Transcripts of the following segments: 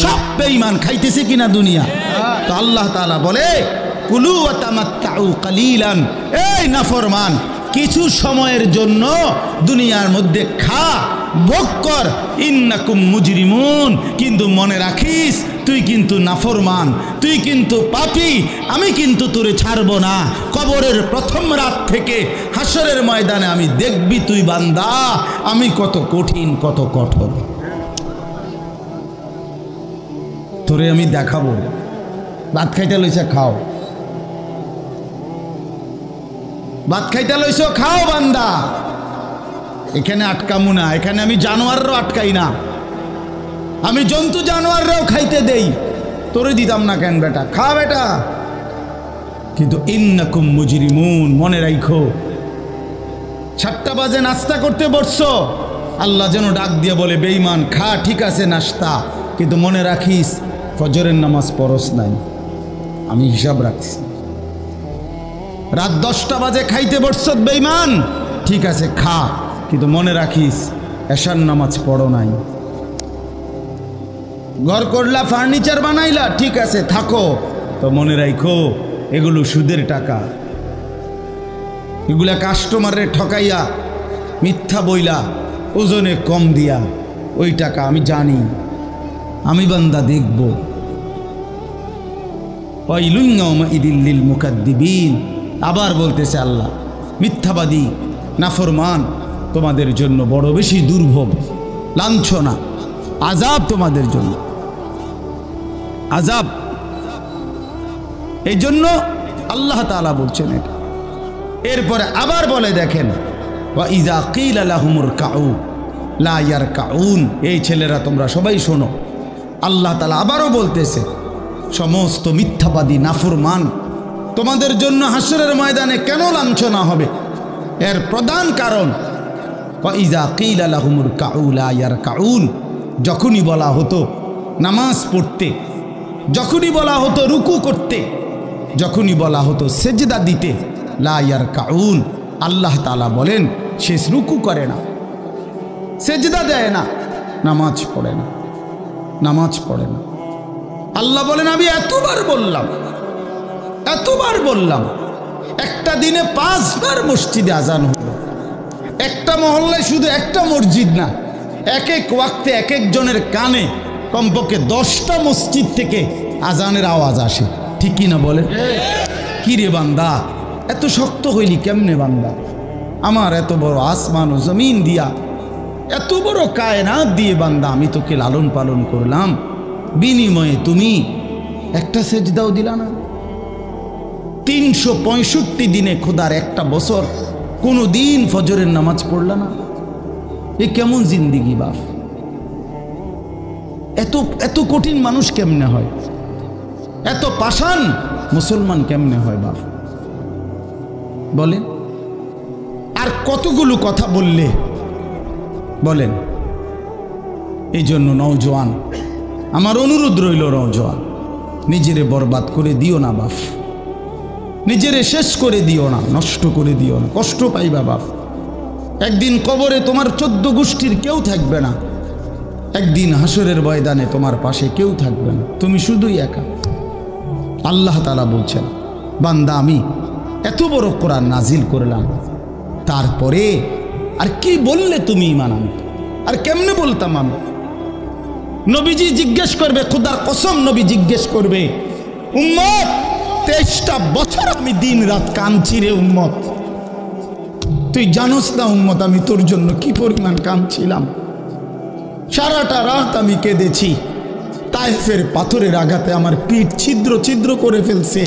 সব বেঈমান খাইতেছে কিনা দুনিয়া। তো আল্লাহ তাআলা বলে কুলু ওয়া তামাত্তাউ কালিলান, এই নাফরমান কিছু সময়ের জন্য দুনিয়ার মধ্যে খা, ভোগ কর, ইন্নাকুম মুজরিমুন, কিন্তু মনে রাখিস তুই কিন্তু নাফরমান, তুই কিন্তু পাপী, আমি কিন্তু তোরে ছাড়ব না। কবরের প্রথম রাত থেকে হাসরের ময়দানে আমি দেখবি তুই বান্দা আমি কত কঠিন কত কঠোর, তোরে আমি দেখাবো। ভাত খাইতে লইছে খাও, ভাত খাইতে লইছ খাও বান্দা, এখানে আটকামু না, এখানে আমি জানোয়াররাও আটকাই না, আমি জন্তু জানোয়াররাও খাইতে দেই, তোরে দিতাম না কেন বেটা, খা বেটা। কিন্তু ইন্নাকুম মুজরিমুন, মনে রাখো 7টা বাজে নাস্তা করতে বসছো, আল্লাহ যেন ডাক দিয়ে বলে বেঈমান খা, ঠিক আছে নাস্তা, কিন্তু মনে রাখিস ফজরের নামাজ পড়স নাই, আমি হিসাব রাখছি। রাত 10টা বাজে খাইতে বসছ বেঈমান, ঠিক আছে খা, কিন্তু মনে রাখিস এশার নামাজ পড়ো নাই। ঘর করলা, ফার্নিচার বানাইলা, ঠিক আছে থাকো, তো মনে রাখো এগুলো সুদের টাকা, এগুলা কাস্টমারে ঠকাইয়া মিথ্যা বইলা ওজনে কম দিয়া ওই টাকা আমি জানি, আমি বান্দা দেখব। ওয়াইলুন ইয়াউমাইযিল লিল মুকাদ্দিবিন, আবার বলতেছে আল্লাহ মিথ্যাবাদী নাফরমান তোমাদের জন্য বড় বেশি দুর্ভোগ, লাঞ্ছনা, আযাব তোমাদের জন্য, আযাব। এই জন্য আল্লাহ তাআলা বলছেন এটা। এরপরে আবার বলে দেখেন ওয়া ইযা কিলা লাহুমুর কাউ লা ইয়ারকাউন, এই ছেলেরা তোমরা সবাই শোনো, আল্লাহ তাআলা আবারও বলতেছে সমস্ত মিথ্যাবাদী নাফরমান তোমাদের জন্য হাসরের ময়দানে কেন লাঞ্ছনা হবে, এর প্রধান কারণ ওয়া ইযা কিলা লাহুমুর কাউ লা ইয়ারকাউন, যখনই বলা হতো নামাজ পড়তে, যখনই বলা হতো রুকু করতে, যখনই বলা হতো সেজদা দিতে, লা ইয়ারকাউন, আল্লাহ তাআলা বলেন সে রুকু করে না, সেজদা দেয় না, নামাজ পড়ে না, নামাজ পড়ে না। আল্লাহ বলেন আমি এতবার বললাম, এতবার বললাম, একটা দিনে 5 বার মসজিদে আজান হলো, একটা মহল্লায় শুধু একটা মসজিদ না, এক এক ওয়াক্তে এক একজনের কানে কমপক্ষে 10টা মসজিদ থেকে আজানের আওয়াজ আসে, ঠিক কি না বলেন? কি রে বান্দা এত শক্ত হইলি কেমনে বান্দা, আমার এত বড় আসমান ও জমিন দিয়া, এত বড় কায়নাত দিয়ে বান্দা আমি তোকে লালন পালন করলাম, বিনিময়ে তুমি একটা সেজদাও দিলা না। 365 দিনে খোদার একটা বছর কোনো দিন ফজরের নামাজ পড়লা না, এ কেমন জিন্দিগি বাপ? এত এত কঠিন মানুষ কেমনে হয়, এত পাষাণ মুসলমান কেমনে হয় বাপ বলেন? আর কতগুলো কথা বললে বলেন। এই জন্য নওজোয়ান আমার অনুরোধ রইল, নওজোয়ান নিজেরে বরবাদ করে দিও না বাপ, নিজেরে শেষ করে দিও না, নষ্ট করে দিও না, কষ্ট পাইবা বাপ। একদিন কবরে তোমার 14 গোষ্ঠীর কেউ থাকবে না, একদিন হাসরের ময়দানে তোমার পাশে কেউ থাকবে না, তুমি শুধুই একা। আল্লাহ তাআলা বলছেন বান্দা আমি এত বড় কোরআন নাজিল করলাম, তারপরে আর কি বললে তুমি ঈমান আনতে, আর কেমনে বলতাম আমি? নবীজি জিজ্ঞেস করবে, খোদার কসম নবী জিজ্ঞেস করবে, উম্মত 23টা বছর আমি দিন রাত কাঁদছি রে উম্মত, তুই জানোস না উম্মত আমি তোর জন্য কি পরিমাণ কাঁদছিলাম, সারাটা রাত আমি কেঁদেছি, তায়েফের পাথরের আঘাতে আমার পিঠ ছিদ্র ছিদ্র করে ফেলছে,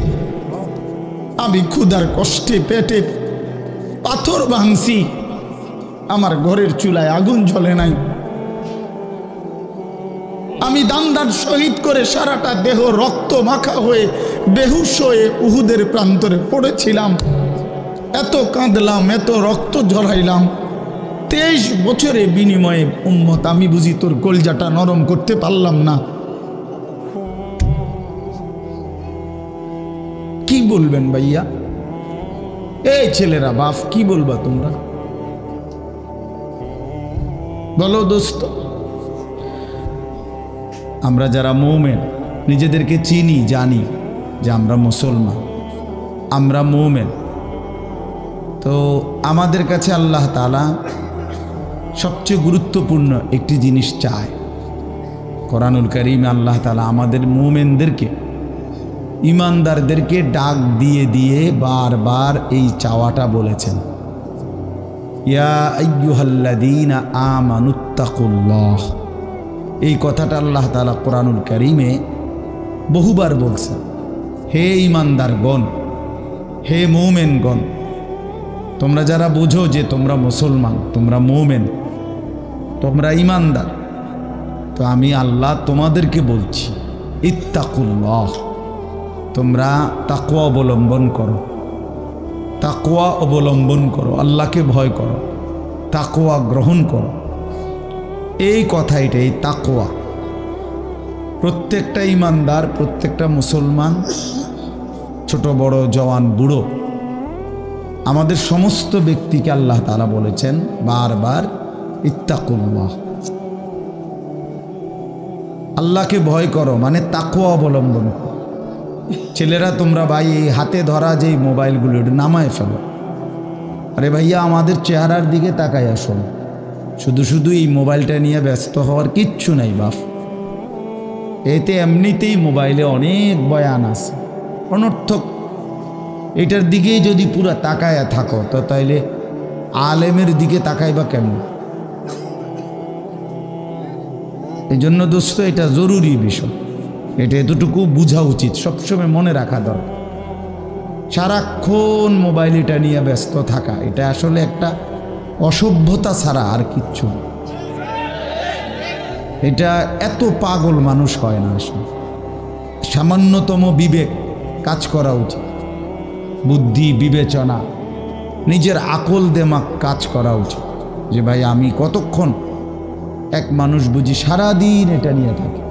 আমি ক্ষুধার কষ্টে পেটে পাথর ভাঙছি, আমার ঘরের চুলায় আগুন জ্বলে নাই, আমি দান্দার শহীদ করে সারাটা দেহ রক্ত মাখা হয়ে বেহুশ হয়ে উহুদের প্রান্তরে পড়েছিলাম, এত কাঁদলাম, এত রক্ত ঝরাইলাম, 23 বছরে বিনিময়ে উম্মত আমি বুঝি তোর কলজাটা নরম করতে পারলাম না। কি বলবেন ভাইয়া? এই ছেলেরা বাপ কি বলবা তোমরা বলো দোস্ত? আমরা যারা মুমিন নিজেদেরকে চিনি, জানি যে আমরা মুসলমান, আমরা মুমিন। তো আমাদের কাছে আল্লাহ তাআলা সবচেয়ে গুরুত্বপূর্ণ একটি জিনিস চায়। কোরআনুল কারীমে আল্লাহ তাআলা আমাদের মুমিনদেরকে, ইমানদারদেরকে ডাক দিয়ে দিয়ে বারবার এই চাওয়াটা বলেছেন, ইয়া আইয়ুহাল্লাযীনা আমানুত্তাকুল্লাহ। এই কথাটা আল্লাহ তাআলা কোরআনুল কারীমে বহুবার বলছেন। হে ইমানদারগণ, হে মুমিনগণ, তোমরা যারা বুঝো যে তোমরা মুসলমান, তোমরা মুমিন, তোমরা ইমানদার, তো আমি আল্লাহ তোমাদেরকে বলছি ইত্তাকুল্লাহ, তোমরা তাকওয়া অবলম্বন করো, তাকওয়া অবলম্বন করো, আল্লাহকে ভয় করো, তাকওয়া গ্রহণ করো। এই কথা, এই তাকওয়া প্রত্যেকটা ইমানদার, প্রত্যেকটা মুসলমান, ছোট বড়, জওয়ান বুড়ো, আমাদের সমস্ত ব্যক্তিকে আল্লাহ তাআলা বলেছেন বারবার ইত্তাকুল্লাহ, আল্লাহকে ভয় করো, মানে তাকওয়া অবলম্বন করো। ছেলেরা তোমরা ভাই এই হাতে ধরা যেই মোবাইলগুলো এটা নামায় ফেলো। আরে ভাইয়া, আমাদের চেহারার দিকে তাকাই আসুন, শুধু শুধু এই মোবাইলটা নিয়ে ব্যস্ত হওয়ার কিচ্ছু নাই বাপ। এতে এমনিতেই মোবাইলে অনেক বয়ান আছে অনর্থক, এটার দিকেই যদি পুরা তাকায়া থাকো তো তাইলে আলেমের দিকে তাকাইবা কেমন? এই জন্য দোস্ত, এটা জরুরি বিষয়, এটা এতটুকু বোঝা উচিত, সবসময় মনে রাখা দরকার। সারাক্ষণ মোবাইল এটা নিয়ে ব্যস্ত থাকা, এটা আসলে একটা অসভ্যতা ছাড়া আর কিচ্ছু। এটা এত পাগল মানুষ হয় না আসলে। সামান্যতম বিবেক কাজ করা উচিত, বুদ্ধি বিবেচনা, নিজের আকল দেমাগ কাজ করা উচিত যে ভাই আমি কতক্ষণ, এক মানুষ বুঝি সারাদিন এটা নিয়ে থাকে,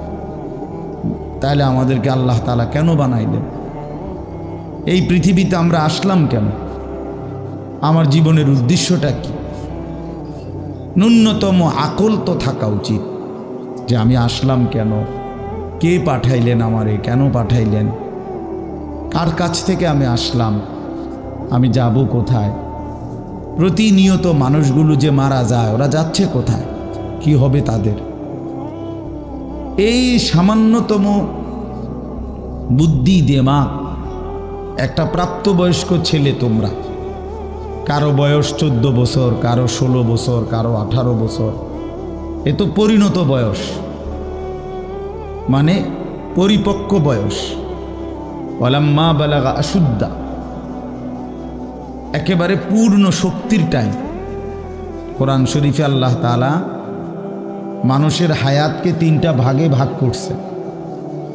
তাহলে আমাদেরকে আল্লাহ তাআলা কেন বানাইলেন? এই পৃথিবীতে আমরা আসলাম কেন? আমার জীবনের উদ্দেশ্যটা কি? ন্যূনতম আকল তো থাকা উচিত যে আমি আসলাম কেন, কে পাঠাইলেন আমারে, কেন পাঠাইলেন, কার কাছ থেকে আমি আসলাম, আমি যাব কোথায়। প্রতিনিয়ত মানুষগুলো যে মারা যায়, ওরা যাচ্ছে কোথায়, কি হবে তাদের? এই সামান্যতম বুদ্ধি দেমাগ একটা প্রাপ্তবয়স্ক ছেলে, তোমরা কারো বয়স 14 বছর, কারো 16 বছর, কারো 18 বছর, এ তো পরিণত বয়স, মানে পরিপক্ক বয়স। ওয়ালাম্মা বালাগা আশুদ্দা, একেবারে পূর্ণ শক্তির টাইম। কোরআন শরীফে আল্লাহ তাআলা মানুষের হায়াতকে 3টা ভাগে ভাগ করছে।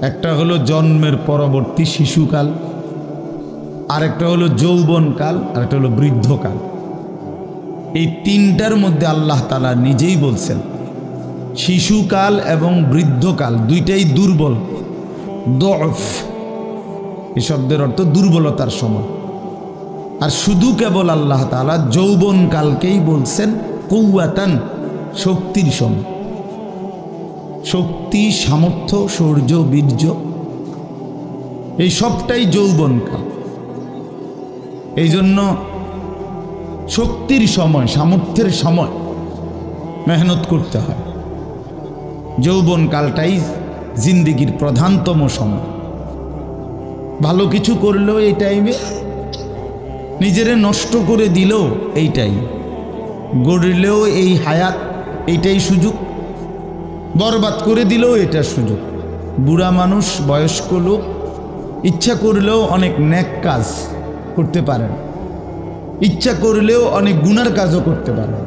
একটা হলো জন্মের পরবর্তী শিশুকাল, আরেকটা হলো যৌবনকাল, আরেকটা হলো বৃদ্ধকাল। এই 3টার মধ্যে আল্লাহ তাআলা নিজেই বলছেন শিশুকাল এবং বৃদ্ধকাল দুইটাই দুর্বল, দফ, এই শব্দের অর্থ দুর্বলতার সময়। আর শুধু কেবল আল্লাহ তাআলা যৌবনকালকেই বলছেন কুওয়াতান, শক্তির সময়। শক্তি, সামর্থ্য, শৌর্য, বীর্য, এই সবটাই যৌবনকাল। এই জন্য শক্তির সময়, সামর্থ্যের সময় মেহনত করতে হয়। যৌবনকালটাই জিন্দেগির প্রধানতম সময়। ভালো কিছু করলেও এই টাইমে, নিজেরে নষ্ট করে দিলেও এই টাইম, গড়লেও এই হায়াত, এইটাই সুযোগ, বরবাদ করে দিলেও এটা সুযোগ। বুড়া মানুষ, বয়স্ক লোক ইচ্ছা করলেও অনেক নেক কাজ করতে পারেন, ইচ্ছা করলেও অনেক গুনার কাজও করতে পারেন।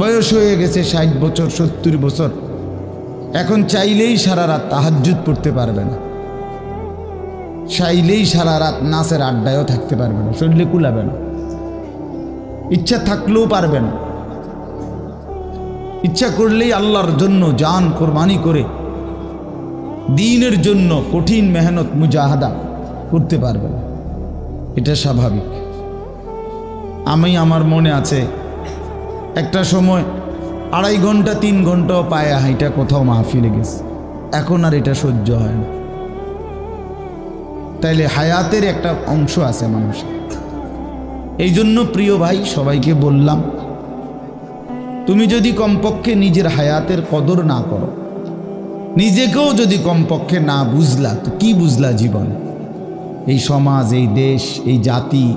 বয়স হয়ে গেছে 60 বছর, 70 বছর, এখন চাইলেই সারা রাত তাহাজ্জুদ পড়তে পারবে না, চাইলেই সারা রাত নাচের আড্ডায়ও থাকতে পারবে না, শরীরে কুলাবে না, ইচ্ছা থাকলেও পারবে না। ইচ্ছা করলেই আল্লাহর জন্য জান কোরবানি করে দ্বীনের জন্য কঠিন মেহনত মুজাহাদা করতে পারবে না, এটা স্বাভাবিক। আমার মনে আছে একটা সময় 2.5 ঘন্টা 3 ঘন্টাও পায়ে হাইটা কোথাও মাহফিলে গেছে, এখন আর এটা সহ্য হয় না। তাইলে হায়াতের একটা অংশ আছে মানুষের। এই জন্য প্রিয় ভাই, সবাইকে বললাম, তুমি যদি কমপক্ষে নিজের হায়াতের কদর না করো, নিজেকেও যদি কমপক্ষে না বুঝলা, তো কি বুঝলা জীবন? এই সমাজ, এই দেশ, এই জাতি,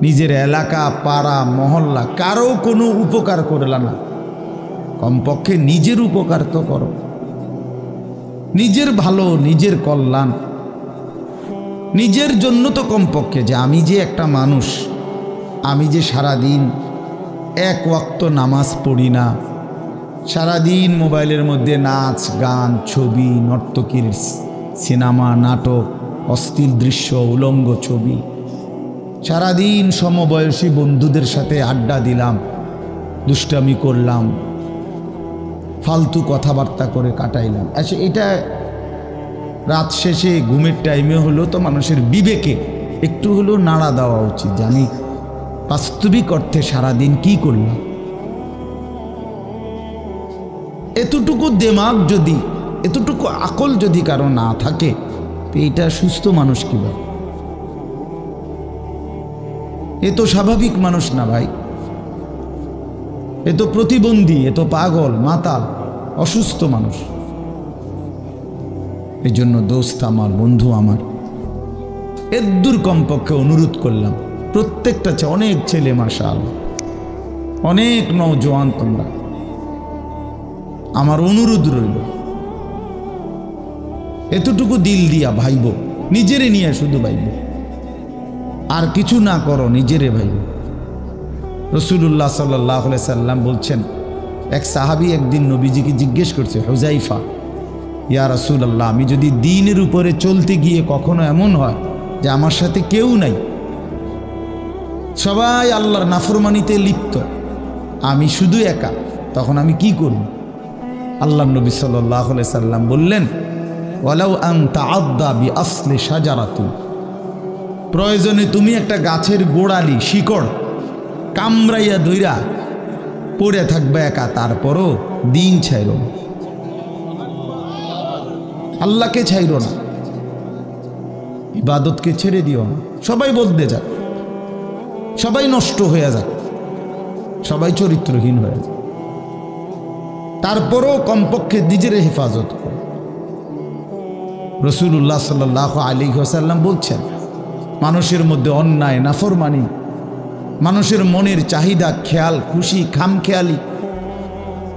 নিজের এলাকা, পাড়া, মহল্লা, কারো কোনো উপকার করলা না। কমপক্ষে নিজের উপকার তো করো, নিজের ভালো, নিজের কল্যাণ, নিজের জন্য তো কমপক্ষে, যে আমি যে একটা মানুষ, আমি যে সারাদিন এক ওয়াক্ত নামাজ পড়ি না, সারাদিন মোবাইলের মধ্যে নাচ গান, ছবি, নর্তকীর সিনেমা, নাটক, অশ্লীল দৃশ্য, উলঙ্গ ছবি, সারাদিন সমবয়সী বন্ধুদের সাথে আড্ডা দিলাম, দুষ্টামি করলাম, ফালতু কথাবার্তা করে কাটাইলাম। আচ্ছা, এটা রাত শেষে ঘুমের টাইমে হলো তো মানুষের বিবেকে একটু হলেও নাড়া দেওয়া উচিত, জানি বাস্তবিক অর্থে সারাদিন কি করলাম। এতটুকু দেমাগ যদি, এতটুকু আকল যদি কারো না থাকে, তো এটা সুস্থ মানুষ কিভাবে? এ তো স্বাভাবিক মানুষ না ভাই, এ তো প্রতিবন্ধী, এ তো পাগল, মাতাল, অসুস্থ মানুষ। এই জন্য দোস্ত আমার, বন্ধু আমার, এদ্দুর কমপক্ষে অনুরোধ করলাম, প্রত্যেকটা অনেক ছেলে মাশাআল্লাহ, অনেক নওজোয়ান, তোমরা আমার অনুরোধ রইল, এতটুকু দিল দিয়া ভাইব, নিজেরে নিয়ে শুধু ভাইব, আর কিছু না করো, নিজেরে ভাইব। রাসূলুল্লাহ সাল্লাল্লাহু আলাইহি সাল্লাম বলছেন, এক সাহাবী একদিন নবীজিকে জিজ্ঞেস করছে, হুযাইফা, ইয়া রাসূলুল্লাহ, আমি যদি দ্বীনের উপরে চলতে গিয়ে কখনো এমন হয় যে আমার সাথে কেউ নাই, সবাই আল্লাহর নাফরমানিতে লিপ্ত, আমি শুধু একা, তখন আমি কি করব? আল্লাহর নবী সাল্লাল্লাহু আলাইহি সাল্লাম বললেন, ওয়ালাউ আন তাআদ্দা বিআসলি শাজারাতিন, প্রয়োজনে তুমি একটা গাছের গোড়ালি, শিকড় কামড়াইয়া ধইরা পড়ে থাকবে একা, তারপরও দিন ছাইরো না, আল্লাহকে ছাইরো না, ইবাদতকে ছেড়ে দিও না। সবাই বদলে যাক, সবাই নষ্ট হয়ে যাক, সবাই চরিত্রহীন হয়ে যাক, তারপরও কমপক্ষে নিজের হেফাজত করো। রাসূলুল্লাহ সাল্লাল্লাহু আলাইহি ওয়াসাল্লাম বলছেন, মানুষের মধ্যে অন্যায়, নাফরমানি, মানুষের মনের চাহিদা, খেয়াল খুশি, খামখেয়ালি,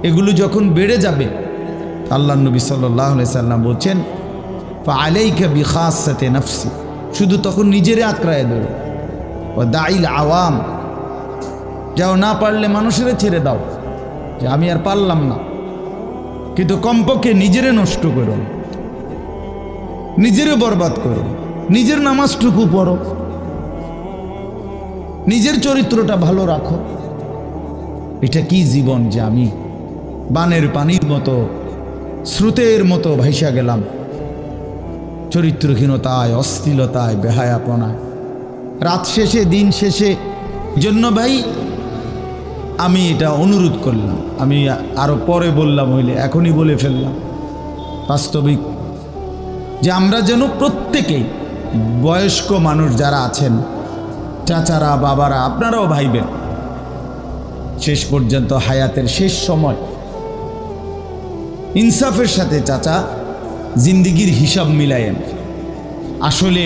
এগুলো যখন বেড়ে যাবে, আল্লাহ নবী সাল্লাল্লাহু আলাইহি সাল্লাম বলছেন, ফাআলাইকা বিখাসাতি নাফসি, শুধু তখন নিজেরে আঁকড়ায় ধরো, ওয়া দাইল আওয়াম, যাও, না পারলে মানুষের ছেড়ে দাও, যে আমি আর পারলাম না, কিন্তু কমপক্ষে নিজেরে নষ্ট করো, নিজেরে বরবাদ করো, নিজের নামাজটুকু পড়ো, নিজের চরিত্রটা ভালো রাখো। এটা কি জীবন যে আমি বানের পানির মতো, স্রোতের মতো ভাইসা গেলাম, চরিত্রহীনতায়, অশ্লীলতায়, বেহায়াপনায়, রাত শেষে, দিন শেষে। জন্য ভাই আমি এটা অনুরোধ করলাম, আমি আরো পরে বললাম হইলে এখনই বলে ফেললাম, বাস্তবিক যে আমরা যেন প্রত্যেকেই, বয়স্ক মানুষ যারা আছেন, চাচারা, বাবারা, আপনারাও ভাইবেন, শেষ পর্যন্ত হায়াতের শেষ সময় ইনসাফের সাথে চাচা জিন্দিগির হিসাব মিলায়েন। আসলে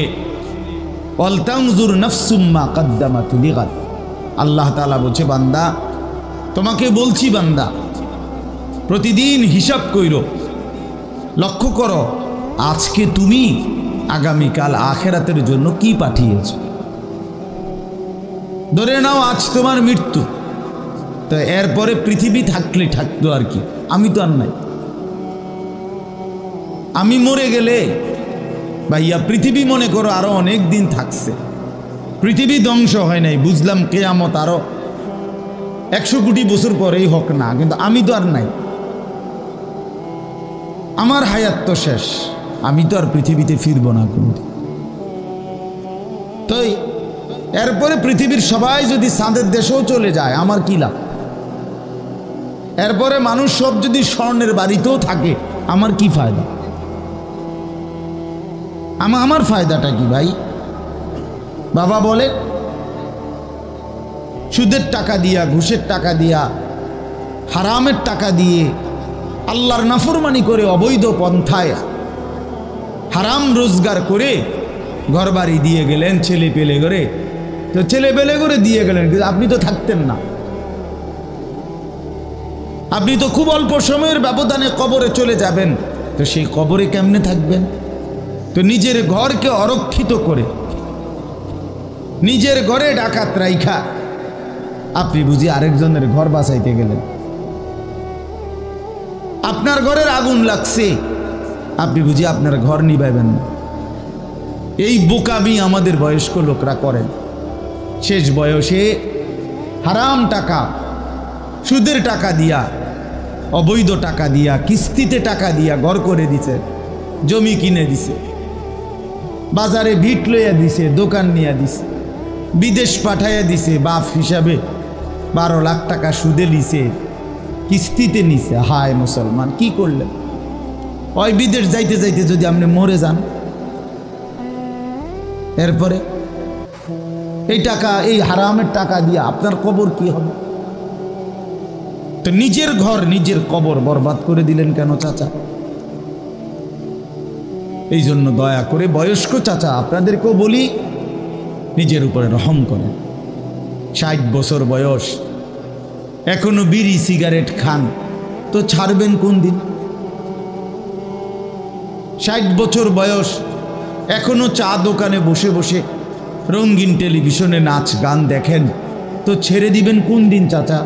ওয়ালতানজুর নাফসুম মা কদ্দামাত লিগাদ, আল্লাহ তাআলা বলছে, বান্দা তোমাকে বলছি, বান্দা প্রতিদিন হিসাব কইরো, লক্ষ্য করো আজকে তুমি আগামীকাল আখেরাতের জন্য কি পাঠিয়েছ। ধরে নাও আজ তোমার মৃত্যু, তো এরপরে পৃথিবী থাকলে থাকতো আর কি, আমি তো আর নাই। আমি মরে গেলে ভাইয়া পৃথিবী মনে করো আরো অনেক দিন থাকছে, পৃথিবী ধ্বংস হয় নাই, বুঝলাম কিয়ামত আরো 100 কোটি বছর পরেই হোক না, কিন্তু আমি তো আর নাই, আমার হায়াত তো শেষ, আমি তো আর পৃথিবীতে ফিরবো না কোনদিন। তো এরপরে পৃথিবীর সবাই যদি চাঁদের দেশেও চলে যায়, আমার কি লাভ? এরপরে মানুষ সব যদি স্বর্ণের বাড়িতেও থাকে, আমার কি ফায়দা? আমার ফায়দাটা কি ভাই? বাবা বলে সুদের টাকা দিয়া, ঘুষের টাকা দিয়া, হারামের টাকা দিয়ে, আল্লাহর নাফরমানি করে, অবৈধ পন্থায় হারাম রোজগার করে ঘরবাড়ি দিয়ে গেলেন, ছেলে পেলে করে, তো ছেলে পেলে করে দিয়ে গেলেন, কিন্তু আপনি তো থাকতেন না। আপনি তো খুব অল্প সময়ের ব্যবধানে কবরে চলে যাবেন, তো সেই কবরে কেমনে থাকবেন? তো নিজের ঘরকে অরক্ষিত করে, নিজের ঘরে ডাকাত রাইখা আপনি বুঝি আরেকজনের ঘর বাঁচাইতে গেলেন। আপনার ঘরের আগুন লাগছে, আপনি বুঝি আপনার ঘর নিভাইবেন না। এই বোকামি আমাদের বয়স্ক লোকরা করেন। শেষ বয়সে হারাম টাকা, সুদের টাকা দিয়া, অবৈধ টাকা দিয়া, কিস্তিতে টাকা দিয়া ঘর করে দিছে, জমি কিনে দিছে, বাজারে ভিট লইয়া দিছে, দোকান নিয়ে দিছে, বিদেশ পাঠাইয়া দিছে, বাপ হিসাবে 12 লাখ টাকা সুদে নিছে, কিস্তিতে নিছে। হায় মুসলমান, কি করলেন? ওই বিদেশ যাইতে যাইতে যদি আপনি মরে যান, এরপরে এই টাকা, এই হারামের টাকা দিয়ে আপনার কবর কি হবে? তো নিজের ঘর, নিজের কবর বরবাদ করে দিলেন কেন চাচা? এই জন্য দয়া করে বয়স্ক চাচা আপনাদেরকেও বলি, নিজের উপরে রহম করেন। 60 বছর বয়স, এখনো বিড়ি সিগারেট খান, তো ছাড়বেন কোন দিন? 60 বছর বয়স, এখনো চা দোকানে বসে বসে রঙিন টেলিভিশনে নাচ গান দেখেন, তো ছেড়ে দিবেন কোন দিন চাচা?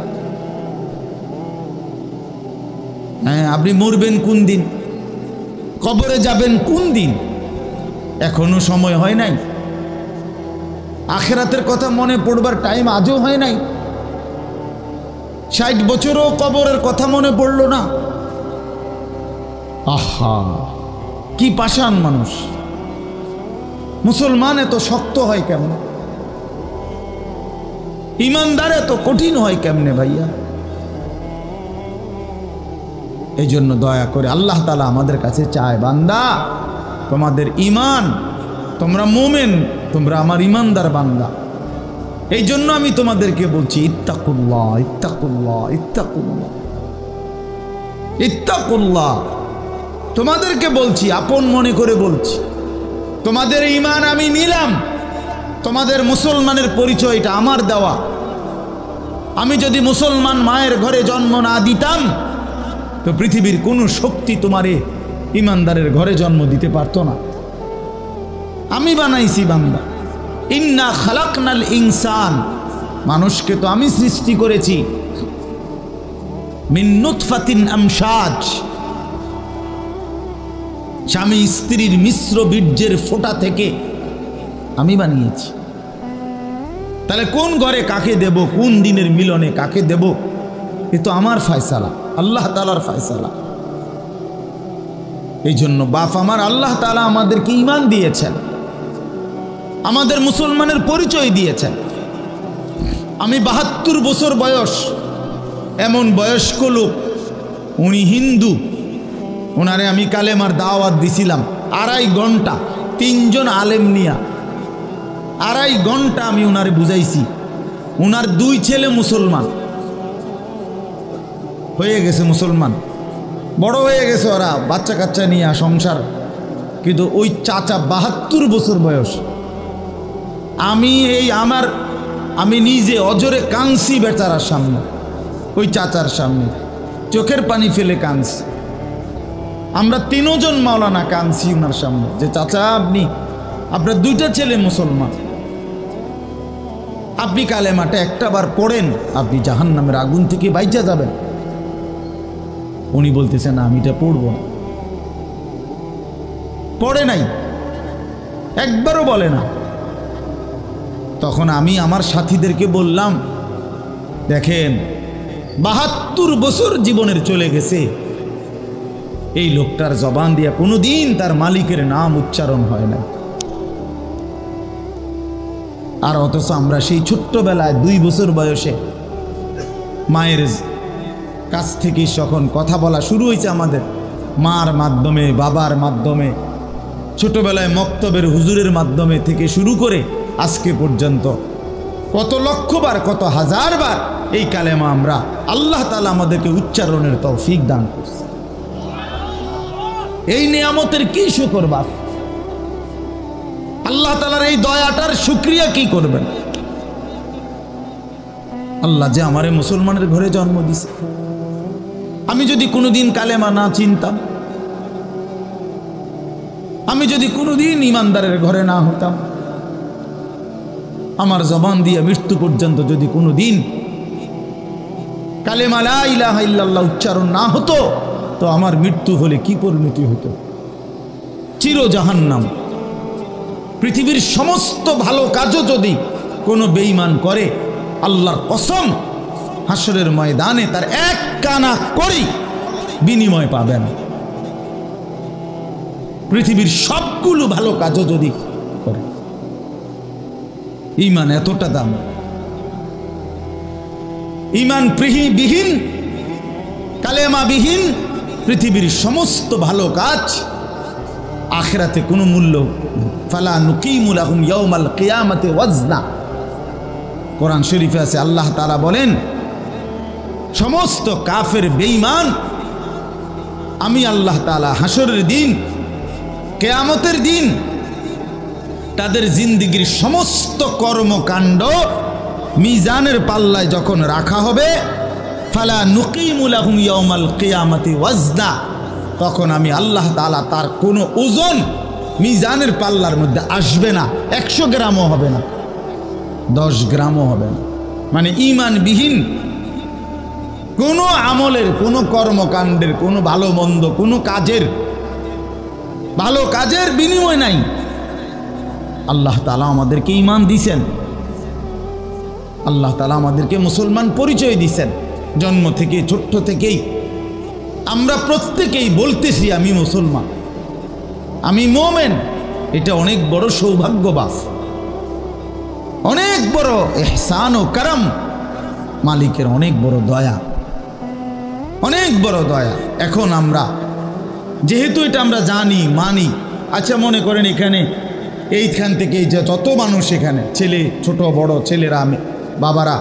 হ্যাঁ, আপনি মরবেন কোন দিন? কবরে যাবেন কোন দিন? এখনো সময় হয় নাই। আখিরাতের কথা মনে পড়বার টাইম আজও হয় নাই। 60 বছরও কবরের কথা মনে পড়লো না। আহা, কি পাষাণ মানুষ! মুসলমান এত শক্ত হয় কেমন? ইমানদার এত কঠিন হয় কেমনে ভাইয়া? এই জন্য দয়া করে আল্লাহ তাআলা আমাদের কাছে চায়, বান্দা তোমাদের ঈমান, তোমরা মুমিন, তোমরা আমার ঈমানদার বান্দা। এই জন্য আমি তোমাদেরকে বলছি ইত্তাকুল্লাহ, ইত্তাকুল্লাহ, ইত্তাকুল্লাহ, ইত্তাকুল্লাহ। তোমাদেরকে বলছি, আপন মনে করে বলছি, তোমাদের ঈমান আমি নিলাম, তোমাদের মুসলমানের পরিচয়টা আমার দেওয়া। আমি যদি মুসলমান মায়ের ঘরে জন্ম না দিতাম, তো পৃথিবীর কোনো শক্তি তোমারে ঈমানদারের ঘরে জন্ম দিতে পারতো না। আমি বানাইছি বান্দা। ইন্না খালাকনাল ইনসান, মানুষকে তো আমি সৃষ্টি করেছি মিন নুতফাতিন আমশাজ, স্বামী স্ত্রীর মিশ্র বীর্যের ফোঁটা থেকে আমি বানিয়েছি। তাহলে কোন ঘরে কাকে দেব, কোন দিনের মিলনে কাকে দেব, এ তো আমার ফয়সালা, আল্লাহ তাআলার ফয়সালা। এই জন্য বাপ আমার, আল্লাহ তাআলা আমাদেরকে ঈমান দিয়েছেন, আমাদের মুসলমানের পরিচয় দিয়েছেন। আমি 72 বছর বয়স, এমন বয়স্ক লোক, উনি হিন্দু, ওনারে আমি কালেমার দাওয়াত দিছিলাম 2.5 ঘন্টা, 3 জন আলেম নিয়া 2.5 ঘন্টা আমি ওনারে বুঝাইছি। ওনার 2 ছেলে মুসলমান হয়ে গেছে, মুসলমান বড় হয়ে গেছে, ওরা বাচ্চা কাচ্চা নিয়ে সংসার। কিন্তু ওই চাচা 72 বছর বয়স, আমি নিজে অজরে কাঁদছি বেচারার সামনে, ওই চাচার সামনে চোখের পানি ফেলে কাঁদছি। আমরা 3 জন মাওলানা কাঁদছি ওনার সামনে, যে চাচা আপনার 2টা ছেলে মুসলমান, আপনি কালেমাটা একটাবার পড়েন, আপনি জাহান্নামের আগুন থেকে বাইচা যাবেন। উনি বলতেছেন আমি এটা পড়ব না, পড়ে নাই, একবারও বলে না। তখন আমি আমার সাথীদেরকে বললাম, দেখেন 72 বছর জীবনের চলে গেছে, এই লোকটার জবান দিয়ে কোনোদিন তার মালিকের নাম উচ্চারণ হয় না। আর অথচ আমরা সেই ছোট্টবেলায় 2 বছর বয়সে মায়ের কাছ থেকে যখন কথা বলা শুরু হয়েছে আমাদের, মার মাধ্যমে, বাবার মাধ্যমে, ছোটবেলায় মক্তবের হুজুরের মাধ্যমে থেকে শুরু করে আজকে পর্যন্ত কত লক্ষবার, কত হাজারবার এই কালেমা আমরা আল্লাহ তাআলা আমাদেরকে উচ্চারণের তৌফিক দান করছে। এই নিয়ামতের কি শুকর বাপ? আল্লাহ তাআলার এই দয়াটার শুকরিয়া কি করবেন? আল্লাহ যে আমারে মুসলমানের ঘরে জন্ম দিছে। আমি যদি কোনোদিন কালেমা না চিনতাম, আমি যদি কোনোদিন ইমানদারের ঘরে না হতাম, আমার জবান দিয়ে মৃত্যু পর্যন্ত যদি কোনোদিন কালেমা লা ইলাহা ইল্লাল্লাহ উচ্চারণ না হতো, তো আমার মৃত্যু হলে কি পরিণতি হতো? চির জাহান্নাম। পৃথিবীর সমস্ত ভালো কাজও যদি কোনো বেঈমান করে, আল্লাহর কসম হাসরের ময়দানে তার এক কানা করি বিনিময় পাবেন। পৃথিবীর সবগুলো ভালো কাজও যদি করে। ঈমান এতটা দাম। ঈমান বিহীন, কালেমা বিহীন পৃথিবীর সমস্ত ভালো কাজ আখিরাতে কোনো মূল্য। ফালা নুকিমু লাহুম ইয়াউমাল কিয়ামাতি ওয়াজনা। কোরআন শরীফে আছে, আল্লাহ তাআলা বলেন, সমস্ত কাফের বেঈমান আমি আল্লাহ তাআলা হাসরের দিন, কিয়ামতের দিন তাদের জিন্দেগীর সমস্ত কর্মকাণ্ড মিজানের পাল্লায় যখন রাখা হবে, ফালা নুকিমু লাহুম ইয়াউমাল কিয়ামাতি ওয়াজনা, তখন আমি আল্লাহ তাআলা তার কোনো ওজন মিজানের পাল্লার মধ্যে আসবে না। 100 গ্রামও হবে না, 10 গ্রামও হবে না। মানে ঈমানবিহীন কোনো আমলের, কোনো কর্মকাণ্ডের, কোনো ভালো মন্দ, কোনো কাজের, ভালো কাজের বিনিময় নাই। আল্লাহ তাআলা আমাদেরকে ঈমান দিয়েছেন, আল্লাহ তাআলা আমাদেরকে মুসলমান পরিচয় দিয়েছেন। জন্ম থেকে, ছোট্ট থেকেই আমরা প্রত্যেকেই বলতেছি আমি মুসলমান, আমি মোমেন। এটা অনেক বড় সৌভাগ্য বাস, অনেক বড় ইহসান ও করম, মালিকের অনেক বড় দয়া, অনেক বড় দয়া। এখন আমরা যেহেতু এটা আমরা জানি, মানি, আচ্ছা মনে করেন এখানে এইখান থেকে যে যত মানুষ এখানে, ছেলে, ছোট বড় ছেলেরা, বাবারা,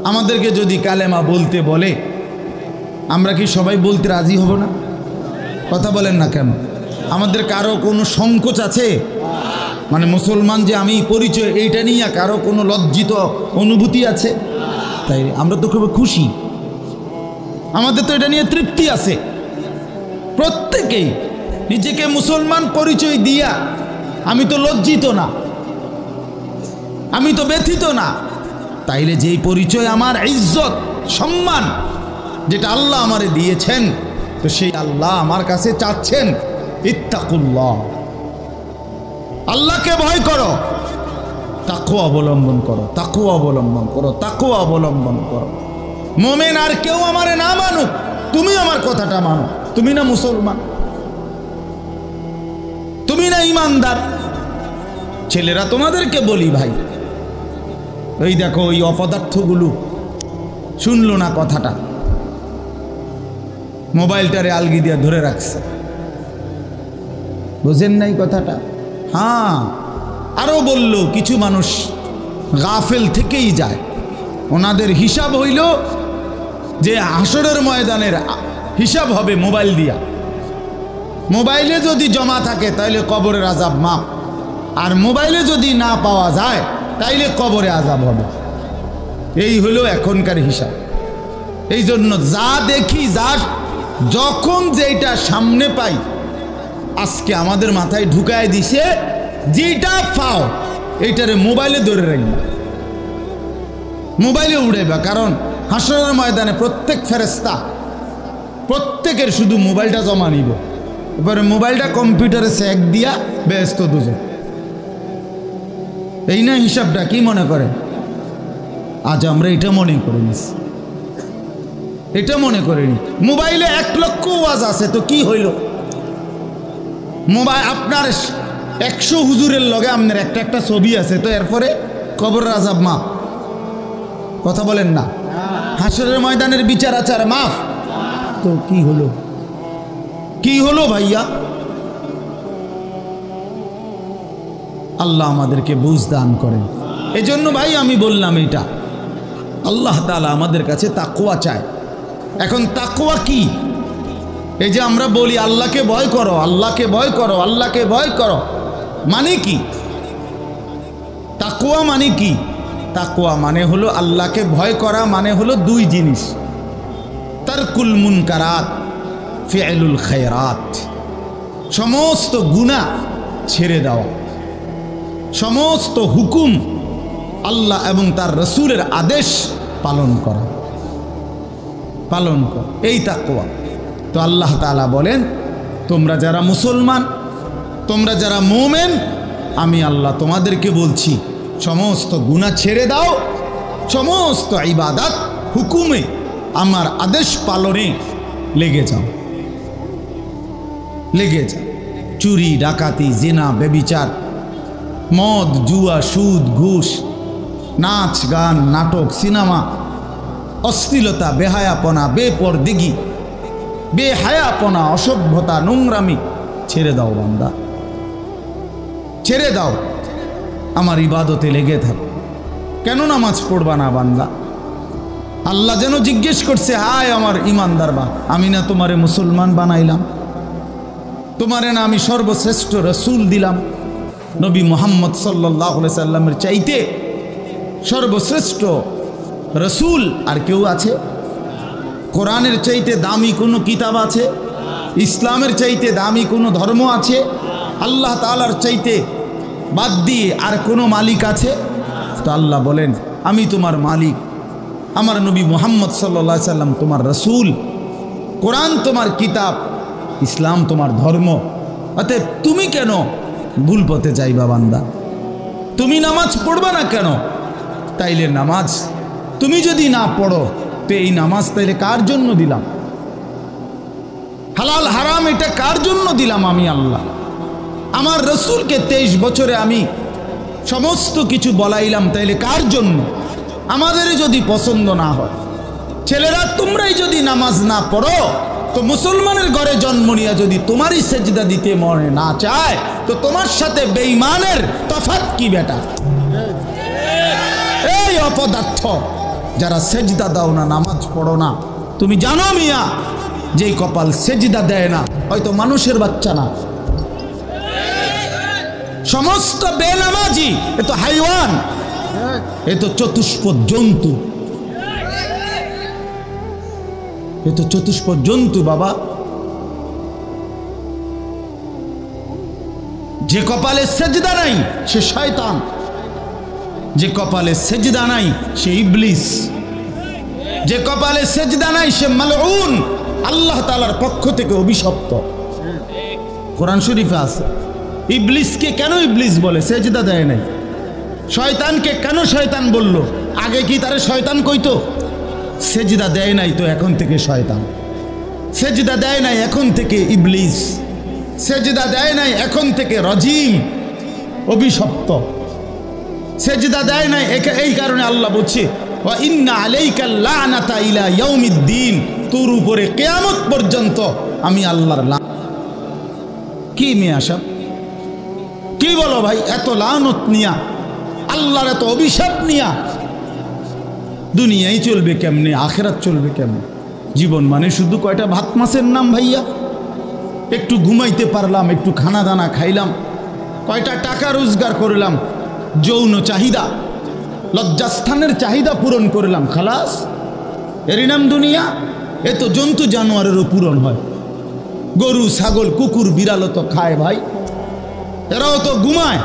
আমাদেরকে যদি কালেমা বলতে বলে, আমরা কি সবাই বলতে রাজি হব না? কথা বলেন না কেন? আমাদের কারো কোনো সংকোচ আছে? মানে মুসলমান যে আমি পরিচয়, এইটা নিয়ে কারো কোনো লজ্জিত অনুভূতি আছে? তাই আমরা তো খুব খুশি, আমাদের তো এটা নিয়ে তৃপ্তি আছে। প্রত্যেকেই নিজেকে মুসলমান পরিচয় দিয়া আমি তো লজ্জিত না, আমি তো ব্যথিত না। তাইলে যেই পরিচয় আমার ইজ্জত, সম্মান, যেটা আল্লাহ আমারে দিয়েছেন, তো সেই আল্লাহ আমার কাছে চাচ্ছেন ইত্তাকুল্লাহ, আল্লাহকে ভয় করো, তাকওয়া অবলম্বন করো, তাকওয়া অবলম্বন করো, তাকওয়া অবলম্বন করো। মোমেন আর কেউ আমারে না মানুক, তুমি আমার কথাটা মানো। তুমি না মুসলমান, তুমি না ইমানদার। ছেলেরা তোমাদেরকে বলি ভাই, ওই দেখো ওই অপদার্থগুলো শুনলো না কথাটা, মোবাইলটারে আলগি দিয়ে ধরে রাখছে, বুঝেন নাই কথাটা? হ্যাঁ, আরো বলল কিছু মানুষ গাফেল থেকেই যায়, ওনাদের হিসাব হইল যে হাসরের ময়দানের হিসাব হবে মোবাইল দিয়া। মোবাইলে যদি জমা থাকে তাইলে কবরের আযাব মাপ, আর মোবাইলে যদি না পাওয়া যায় তাইলে কবরে আযাব হবে। এই হলো এখনকার হিসাব। এই জন্য যা দেখি, যা যখন যেটা সামনে পাই, আজকে আমাদের মাথায় ঢুকায় দিছে, যেটা পাও এইটারে মোবাইলে ধরে রাখবা, মোবাইলে উড়াইবা। কারণ হাসরের ময়দানে প্রত্যেক ফেরেশতা প্রত্যেকের শুধু মোবাইলটা জমা নিব, এবারে মোবাইলটা কম্পিউটারে চেক দিয়া ব্যস্ত দুজন। এই না হিসাবটা? কি মনে করে? আজ আমরা এটা মনে করিনি, এটা মনে করিনি। মোবাইলে 1 লক্ষ ওয়াজ আছে, তো কি হইল? মোবাইল আপনার 100 হুজুরের লগে আপনার একটা একটা ছবি আছে, তো এরপরে কবরের আযাব মাফ। কথা বলেন না? হাসরের ময়দানের বিচার আচার মাফ, তো কি হলো? কি হলো ভাইয়া? আল্লাহ আমাদেরকে বুঝ দান করেন। এজন্য ভাই আমি বললাম, এটা আল্লাহ তাআলা আমাদের কাছে তাকওয়া চায়। এখন তাকওয়া কি? এই যে আমরা বলি আল্লাহকে ভয় করো, আল্লাহকে ভয় করো, আল্লাহকে ভয় করো, মানে কি? তাকওয়া মানে কি? তাকওয়া মানে হলো আল্লাহকে ভয় করা, মানে হলো দুই জিনিস, তারকুল মুনকারাত, ফি'লুল খায়রাত। সমস্ত গুনাহ ছেড়ে দেওয়া, সমস্ত হুকুম আল্লাহ এবং তার রসুলের আদেশ পালন করা, পালন করা, এই তাকওয়া। তো আল্লাহ তাআলা বলেন, তোমরা যারা মুসলমান, তোমরা যারা মুমিন, আমি আল্লাহ তোমাদেরকে বলছি সমস্ত গুনাহ ছেড়ে দাও, সমস্ত ইবাদত হুকুমে আমার আদেশ পালনে লেগে যাও, লেগে যাও। চুরি, ডাকাতি, জিনা, ব্যভিচার, মদ, জুয়া, সুদ, ঘুষ, নাচ, গান, নাটক, সিনেমা, অশ্লীলতা, বেহায়াপনা, বেপরদিগি, বেহায়াপনা, অসভ্যতা, নোংরামি ছেড়ে দাও বান্দা, ছেড়ে দাও। আমার ইবাদতে লেগে থাকো। কেন নামাজ পড়বা না বান্দা? আল্লাহ যেন জিজ্ঞেস করছে, হায় আমার ইমানদার বা, আমি না তোমারে মুসলমান বানাইলাম? তোমারে না আমি সর্বশ্রেষ্ঠ রসুল দিলাম? নবী মুহাম্মদ সাল্লাল্লাহু আলাইহি সাল্লামের চাইতে সর্বশ্রেষ্ঠ রসুল আর কেউ আছে? কোরআনের চাইতে দামি কোনো কিতাব আছে? ইসলামের চাইতে দামি কোনো ধর্ম আছে? আল্লাহ তাআলার চাইতে বাদ দিয়ে আর কোনো মালিক আছে? তো আল্লাহ বলেন, আমি তোমার মালিক, আমার নবী মুহাম্মদ সাল্লাল্লাহু আলাইহি সাল্লাম তোমার রসুল, কোরআন তোমার কিতাব, ইসলাম তোমার ধর্ম। অতএব তুমি কেন ভুল পথে যাইবা বান্দা? তুমি নামাজ পড়বা না কেন? তাইলে নামাজ তুমি যদি না পড়ো, তো এই নামাজ তাইলে কার জন্য দিলাম? হালাল হারাম এটা কার জন্য দিলাম? আমি আল্লাহ। আমার রসুলকে 23 বছরে আমি সমস্ত কিছু বলাইলাম, তাইলে কার জন্য? আমাদের যদি পছন্দ না হয়, ছেলেরা তোমরাই যদি নামাজ না পড়ো, তো মুসলমানের ঘরে জন্ম নিয়ে যদি তোমারই সেজদা দিতে মনে না চায়, তো তোমার সাথে বেঈমানের তফাৎ কি বেটা? এই অপদার্থ যারা সেজদা দাও না, নামাজ পড়ো না, তুমি জানো মিয়া, যেই কপাল সেজদা দেয় না, হয়তো মানুষের বাচ্চা না, সমস্ত বেনামাজি এ তো হাইওয়ান, এ তো চতুষ্পদ জন্তু, এ তো চতুষ্পদ জন্তু বাবা। যে কপালে সেজদা নাই সে শয়তান, যে কপালে সেজদা নাই সে ইবলিস, যে কপালে সেজদা নাই সে মালউন, আল্লাহ তাআলার পক্ষ থেকে অভিশপ্ত। কোরআন শরীফে আছে। ইবলিসকে কেন ইবলিস বলে? সেজদা দেয় নাই। শয়তানকে কেন শয়তান বলল? আগে কি তারে শয়তান কইতো? সেজদা দেয় নাই তো এখন থেকে শয়তান, সেজদা দেয় নাই এখন থেকে ইবলিস, সেজদা দেয় নাই এখন থেকে রজিম, অভিশপ্ত। সেজদা দেয় নাই, এই কারণে আল্লাহ বলছে, ওয়া ইন্না আলাইকা লানাতা ইলা ইয়াউমিদ্দিন, তোর উপরে কিয়ামত পর্যন্ত আমি আল্লাহর লানত। কি মিয়া সাহেব, কি বলো ভাই? এত লানত নিয়া, আল্লাহর এত অভিশাপ নিয়া দুনিয়ায় চলবে কেমনে? আখেরাত চলবে কেমনে? জীবন মানে শুধু কয়টা ভাত মাছের নাম ভাইয়া? একটু ঘুমাইতে পারলাম, একটু খানা দানা খাইলাম, কয়টা টাকা রোজগার করলাম, যৌন চাহিদা, লজ্জাস্থানের চাহিদা পূরণ করলাম, খালাস, এরই নাম দুনিয়া? এ তো জন্তু জানোয়ারেরও পূরণ হয়। গরু, ছাগল, কুকুর, বিড়ালও তো খায় ভাই, এরাও তো ঘুমায়,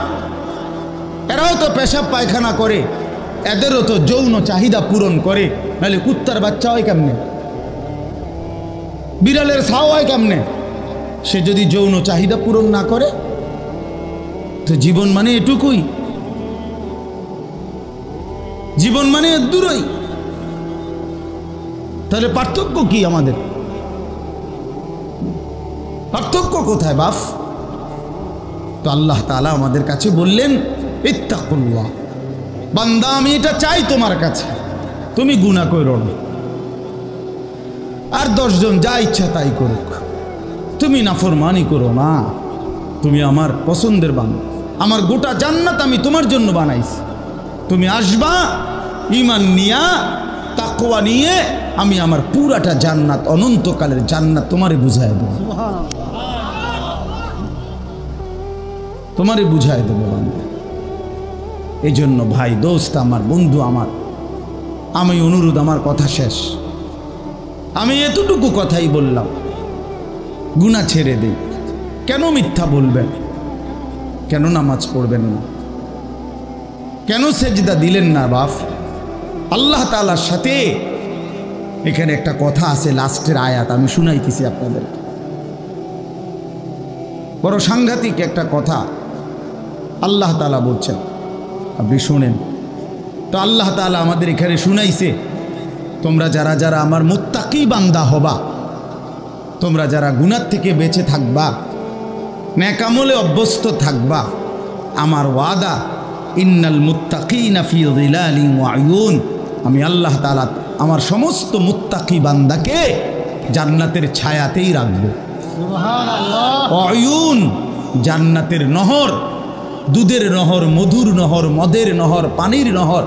এরাও তো পেশাব পায়খানা করে, এদেরও তো যৌন চাহিদা পূরণ করে। নাহলে কুত্তার বাচ্চা হয় কেমনে? বিড়ালের ছাও হয় কেমনে? সে যদি যৌন চাহিদা পূরণ না করে, তো জীবন মানে এটুকুই, জীবন মানে দূরই। তাহলে পার্থক্য কি আমাদের? পার্থক্য কোথায় বাপ? তো আল্লাহ তাআলা আমাদের কাছে বললেন, ইত্তাকুল্লাহ, বান্দা আমি এটা চাই তোমার কাছে, তুমি গুনাহ করো না, আর 10 জন যা ইচ্ছা তাই করুক, তুমি নাফরমানি করো না, তুমি আমার পছন্দের বান্দা, আমার গোটা জান্নাত আমি তোমার জন্য বানাইছি, তুমি আসবা ঈমান নিয়া তাকওয়া নিয়ে, আমি আমার পুরাটা জান্নাত অনন্তকালের জান্নাত তোমারে বুঝায় দেব, তোমারে বুঝায় দেব বান্দা। এই জন্য ভাই দোস্ত আমার, বন্ধু আমার, আমি অনুরোধ, আমার কথা শেষ, আমি এতটুকু কথাই বললাম, গুনাহ ছেড়ে দেই। কেন মিথ্যা বলবেন? কেন নামাজ পড়বেন না? কেন সেজদা দিলেন না বাপ? আল্লাহ তাআলার সাথে এখানে একটা কথা আছে, লাস্টের আয়াত আমি শুনাইতেছি আপনাদের, বড় সাংঘাতিক একটা কথা আল্লাহ তাআলা বলছেন, আপনি শুনেন। তো আল্লাহ তাআলা আমাদের এখানে শুনাইছে, তোমরা যারা যারা আমার মুত্তাকি বান্দা হবা, তোমরা যারা গুনাহ থেকে বেঁচে থাকবা, নেক আমলে অভ্যস্ত থাকবা, আমার ওয়াদা ইন্নাল মুত্তাকিনা ফি যিলালিন ওয়া আয়ুন, আমি আল্লাহ তাআলা আমার সমস্ত মুত্তাকি বান্দাকে জান্নাতের ছায়াতেই রাখবো। সুবহানাল্লাহ। আয়ুন, জান্নাতের নহর, দুধের নহর, মধুর নহর, মদের নহর, পানির নহর,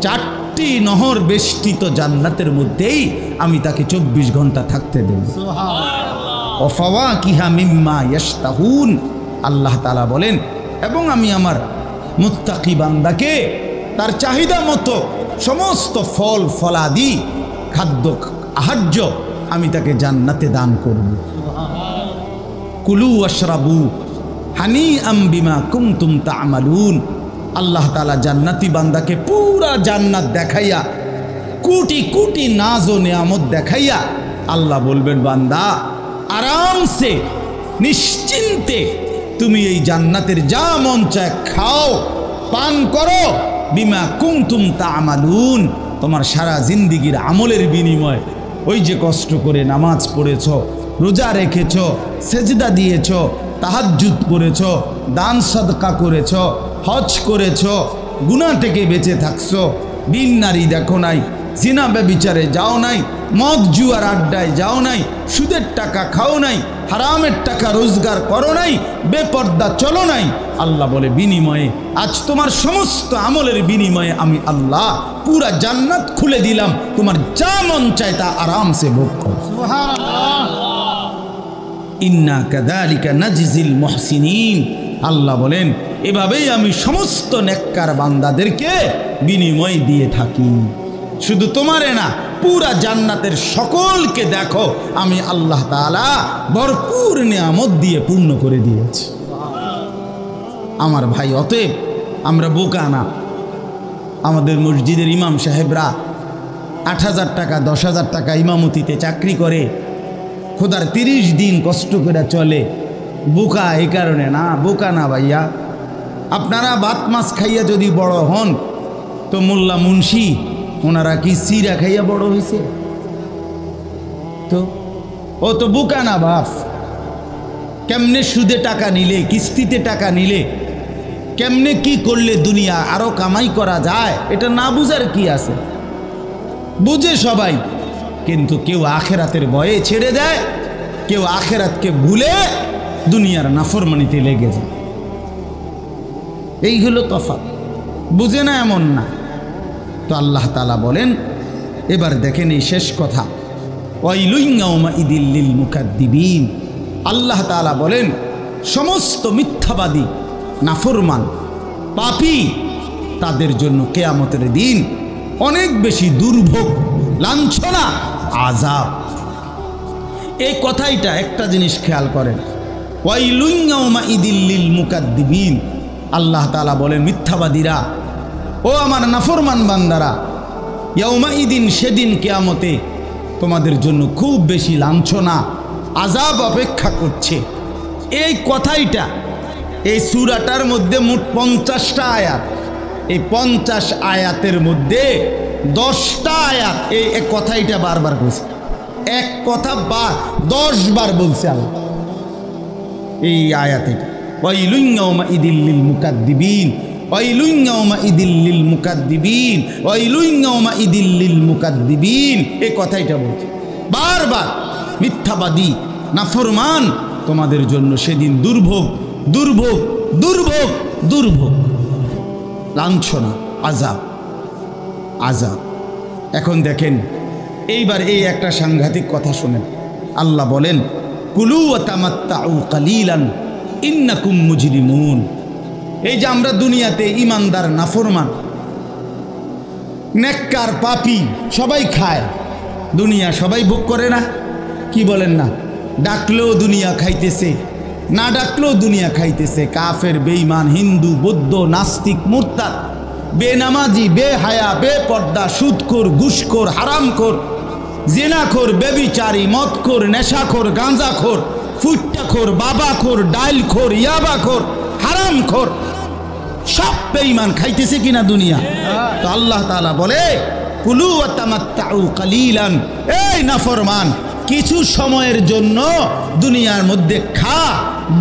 4টি নহর বেষ্টিত জান্নাতের মধ্যেই আমি তাকে 24 ঘন্টা থাকতে দেব। সুবহানাল্লাহ। ওয়া ফাওয়াকিহা মিম্মা ইয়াশতাহুন, আল্লাহ তাআলা বলেন, এবং আমি আমার মুত্তাকি বান্দাকে তার চাহিদা মতো সমস্ত ফল ফলাদি খাদ্য আহার্য আমি তাকে জান্নাতে দান করব। কুলু ওয়াশরাবু হানিআম বিমা কুনতুম তা'মালুন, আল্লাহ তাআলা জান্নাতি বান্দাকে পুরা জান্নাত দেখাইয়া, কোটি কোটি নাজ ও নিয়ামত দেখাইয়া আল্লাহ বলবেন, বান্দা আরামসে নিশ্চিন্তে তুমি এই জান্নাতের যা মন চায় খাও, পান করো, বিমা কুনতুম তা'মালুন, তোমার সারা জিন্দেগীর আমলের বিনিময়, ওই যে কষ্ট করে নামাজ পড়েছ, রোজা রেখেছ, সেজদা দিয়েছ, তাহাজ্জুদ করেছ, দান সদকা করেছ, হজ করেছ, গুনাহ থেকে বেঁচে থাকছো, বিন নারী দেখো নাই, জিনা ব্যভিচারে যাও নাই, মদ জুয়ার আড্ডায় যাও নাই, সুদের টাকা খাও নাই, হারামের টাকা রোজগার করো নাই, বেপর্দা চলো নাই, আল্লাহ বলে বিনিময়ে আজ তোমার সমস্ত আমলের বিনিময়ে আমি আল্লাহ পুরা জান্নাত খুলে দিলাম, তোমার যা মন চায় তা আরামসে ভোগ করো। সুবহানাল্লাহ। ইন্না কাযালিকা নাজিজিল মুহসিনিন, আল্লাহ বলেন এভাবেই আমি সমস্ত নেককার বান্দাদেরকে বিনিময় দিয়ে থাকি। শুধু তোমারে না, পুরা জান্নাতের সকলকে দেখো আমি আল্লাহ তাআলা ভরপুর নিয়ামত দিয়ে পূর্ণ করে দিয়েছি। আমার ভাই, অতএব আমরা বোকা না। আমাদের মসজিদের ইমাম সাহেবরা 8,000 টাকা 10,000 টাকা ইমামতিতে চাকরি করে, খোদার 30 দিন কষ্ট করে চলে। বোকা এই কারণে না, বোকা না ভাইয়া। আপনারা ভাত মাছ খাইয়া যদি বড় হন, তো মোল্লা মুন্সি ওনারা কি সিরা খাইয়া বড় হয়েছে? তো ও তো বোকা না বাপ। কেমনে সুদে টাকা নিলে, কিস্তিতে টাকা নিলে, কেমনে কি করলে দুনিয়া আরো কামাই করা যায়, এটা না বুঝার কি আছে? বুঝে সবাই, কিন্তু কেউ আখেরাতের ভয়ে ছেড়ে দেয়, কেউ আখেরাতকে ভুলে দুনিয়ার নাফরমানিতে লেগে যায়। এই হলো তফাৎ, বুঝে না এমন না। তো আল্লাহ তাআলা বলেন, এবার দেখেন এই শেষ কথা, ওয়াইলুন ইয়াউমাইযিল লিল মুকাদ্দিবিন, আল্লাহ তাআলা বলেন সমস্ত মিথ্যাবাদী, নাফরমান, পাপী, তাদের জন্য কিয়ামতের দিন অনেক বেশি দুর্ভোগ, লাঞ্ছনা, আযাব। এই কথাইটা একটা জিনিস খেয়াল করেন, ওয়াইলুন ইয়াউমাইযিল লিল মুকাদ্দিবিন, আল্লাহ তাআলা বলেন মিথ্যাবাদীরা, ও আমার নাফরমান বান্দারা, ইয়াউমাইদিন, সেদিন কিয়ামতে তোমাদের জন্য খুব বেশি লাঞ্ছনা, আযাব অপেক্ষা করছে। এই কথাইটা এই সূরাটার মধ্যে মোট 50টা আয়াত। এই 50 আয়াতের মধ্যে 10টা আয়াত এই কথাইটা বারবার বলছে। এক কথা 10 বার বলছে আল্লাহ এই আয়াতে। ওয়াইলুন ইয়াউমাইদিল লিল মুকাদ্দিবিন, ওয়াইলুন ইয়াউমাইদিল লিল মুকাদ্দিবিন, ওয়াইলুন ইয়াউমাইদিল লিল মুকাদ্দিবিন, এই কথাইটা বলছে বারবার। মিথ্যাবাদী, নাফরমান, তোমাদের জন্য সেদিন দুর্ভোগ, দুর্ভোগ, দুর্ভোগ, দুর্ভোগ, লাঞ্ছনা, আযাব, আযাব। এখন দেখেন, এইবার এই একটা সাংঘাতিক কথা শুনেন। আল্লাহ বলেন, কুলু ওয়া তামাত্তাউ কালিলান ইন্নাকুম মুজরিমুন। এই যে আমরা দুনিয়াতে ইমানদার, নাফরমান, নেককার, পাপী সবাই খায়, দুনিয়া সবাই ভোগ করে না? কি বলেন না? ডাকলেও দুনিয়া খাইতেছে, না ডাকলেও দুনিয়া খাইতেছে। কাফের, বেঈমান, হিন্দু, বৌদ্ধ, নাস্তিক, মুরতাদ, বেনামাজি, বেহায়া, বেপর্দা, সুদখোর, ঘুষখোর, হারামখোর, জিনাখোর, বেবিচারী, মদখোর, নেশাখোর, গাঁজাখোর, ফুট্টাখোর, বাবাখোর, ডাইলখোর, ইয়াবাখোর, হারামখোর, সব বেঈমান খাইতেছে কিনা দুনিয়া? তো আল্লাহ তাআলা বলে, কুলু ওয়া তামাত্তাউ কালিলান, এই নাফরমান, কিছু সময়ের জন্য দুনিয়ার মধ্যে খা,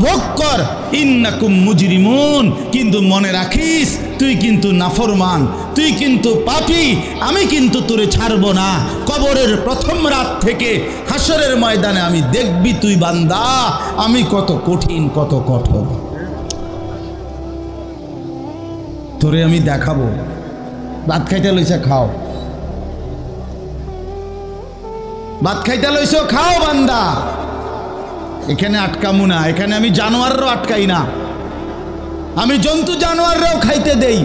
ভোগ কর, ইন্নাকুম মুজরিমুন, কিন্তু মনে রাখিস তুই কিন্তু নাফরমান, তুই কিন্তু পাপী, আমি কিন্তু তোরে ছাড়ব না। কবরের প্রথম রাত থেকে হাসরের ময়দানে আমি দেখবি তুই বান্দা আমি কত কঠিন, কত কঠোর, তোরে আমি দেখাবো। ভাত খাইতে লইছে, খাও, ভাত খাইতে লইছো, খাও বান্দা, এখানে আটকামু না, এখানে আমি জানোয়াররাও আটকাই না, আমি জন্তু জানোয়াররাও খাইতে দেই,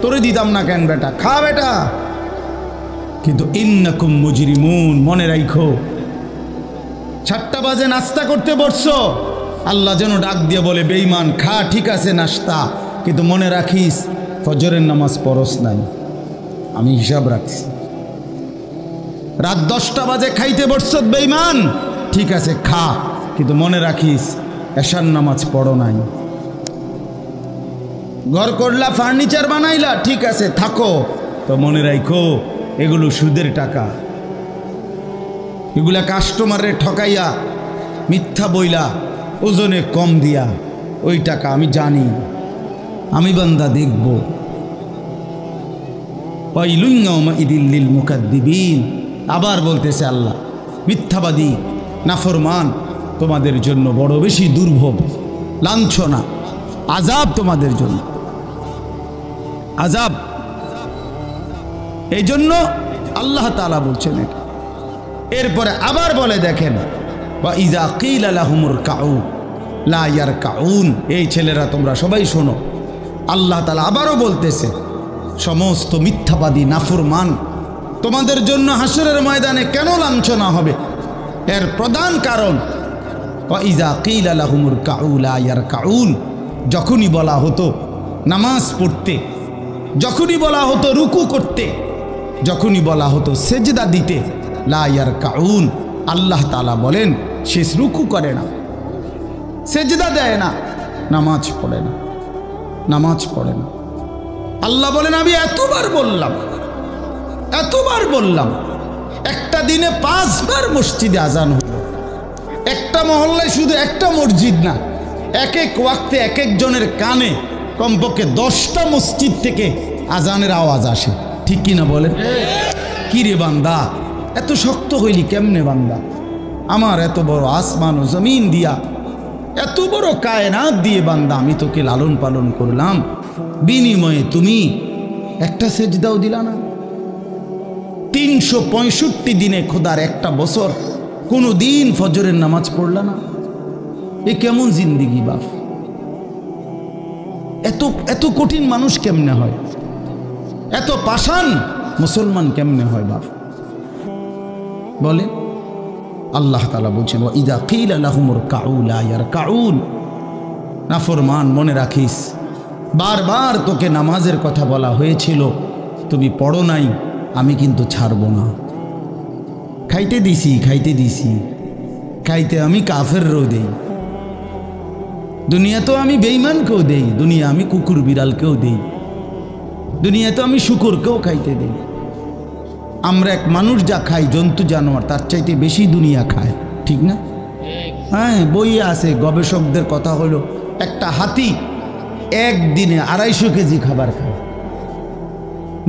তোরে দিতাম না কেন বেটা, খা বেটা। কিন্তু ইন্নাকুম মুজরিমুন, মনে রাখো, 7টা বাজে নাস্তা করতে বসছো, আল্লাহ যেন ডাক দিয়ে বলে, বেঈমান খা, ঠিক আছে নাস্তা, কিন্তু মনে রাখিস ফজরের নামাজ পড়স নাই, আমি হিসাব রাখছি। রাত 10টা বাজে খাইতে বসছ বেঈমান, ঠিক আছে খা, কিন্তু মনে রাখিস এশার নামাজ পড়ো নাই। ঘর করলা, ফার্নিচার বানাইলা, ঠিক আছে থাকো, তো মনে রাখো এগুলো সুদের টাকা, এগুলা কাস্টমারে ঠকাইয়া, মিথ্যা বইলা, ওজনে কম দিয়া, ওই টাকা আমি জানি, আমি বান্দা দেখব। ওয়াইলুন ইয়াউমাইযিল লিল মুকাদ্দিবিন, আবার বলতেছে আল্লাহ, মিথ্যাবাদী, নাফরমান, তোমাদের জন্য বড় বেশি দুর্ভোগ, লাঞ্ছনা, আযাব তোমাদের জন্য, আযাব। এই জন্য আল্লাহ তাআলা বলছেন এটা। এরপরে আবার বলে দেখেন, ওয়া ইযা কিলা লাহুমুর কাউ লা ইয়ারকাউন। এই ছেলেরা তোমরা সবাই শোনো, আল্লাহ তাআলা আবারও বলতেছে, সমস্ত মিথ্যাবাদী, নাফরমান, তোমাদের জন্য হাসরের ময়দানে কেন লাঞ্ছনা হবে? এর প্রধান কারণ, ওয়া ইযা কিলা লাহুমুর কাউ লা ইয়ারকাউন, যখনই বলা হতো নামাজ পড়তে, যখনই বলা হতো রুকু করতে, যখনই বলা হতো সেজদা দিতে, লা ইয়ারকাউন, আল্লাহ তাআলা বলেন সে রুকু করে না, সেজদা দেয় না, নামাজ পড়ে না, নামাজ পড়ে না। আল্লাহ বলেন আমি এতবার বললাম, এতবার বললাম, একটা দিনে 5 বার মসজিদে আজান হলো, একটা মহল্লায় শুধু একটা মসজিদ না, এক এক ওয়াক্তে এক একজনের কানে কমপক্ষে 10টা মসজিদ থেকে আজানের আওয়াজ আসে, ঠিক কিনা বলেন? কি রে বান্দা, এত শক্ত হইলি কেমনে বান্দা? আমার এত বড় আসমান ও জমিন দিয়া, এত বড় কায়নাত দিয়ে বান্দা আমি তোকে লালন পালন করলাম, বিনিময়ে তুমি একটা সেজদাও দিলা না। 365 দিনে খোদার একটা বছর কোনো দিন ফজরের নামাজ পড়লা না। এ কেমন জিন্দিগি বাপ? এত এত কঠিন মানুষ কেমনে হয়? এত পাষাণ মুসলমান কেমনে হয় বাপ? বলে আল্লাহ তাআলা বলছেন, ওয়া ইযা কিলা লাহুমুর কাউ লা ইয়ারকাউন, নাফরমান মনে রাখিস, বারবার তোকে নামাজের কথা বলা হয়েছিল, তুমি পড়ো নাই, আমি কিন্তু ছাড়ব না। খাইতে দিছি, খাইতে দিছি, খাইতে আমি কাফেরও দেই, দুনিয়া তো আমি বেঈমানকেও দেই, দুনিয়া আমি কুকুর বিড়ালকেও দেই, দুনিয়া তো আমি শুকরকেও খাইতে দেই। আমরা এক মানুষ যা খাই, জন্তু জানোয়ার তার চাইতে বেশি দুনিয়া খায়, ঠিক না? হ্যাঁ, বইয়ে আছে, গবেষকদের কথা হলো একটা হাতি একদিনে 250 কেজি খাবার খায়,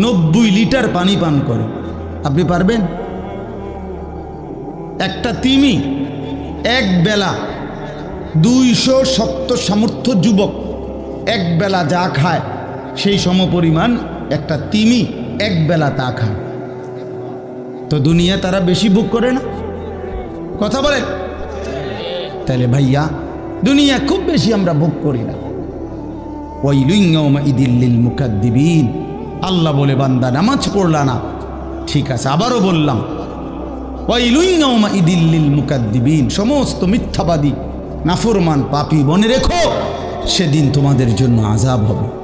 90 লিটার পানি পান করে। আপনি পারবেন? একটা তিমি এক বেলা 200 শক্ত সামর্থ্য যুবক একবেলা যা খায় সেই সমপরিমাণ একটা তিমি একবেলা তা খায়। তো দুনিয়া তারা বেশি ভোগ করে না? কথা বলে। তাহলে ভাইয়া দুনিয়া খুব বেশি আমরা ভোগ করি না। ওয়াইলুন ইয়াউমাইযিল লিল মুকাদ্দিবিন। আল্লাহ বলে বান্দা নামাজ পড়লা না, ঠিক আছে, আবারও বললাম ওয়াইলুন ইয়াউমাইযিল লিল মুকাদ্দিবিন, সমস্ত মিথ্যাবাদী নাফরমান পাপী মনে রেখো সেদিন তোমাদের জন্য আযাব হবে।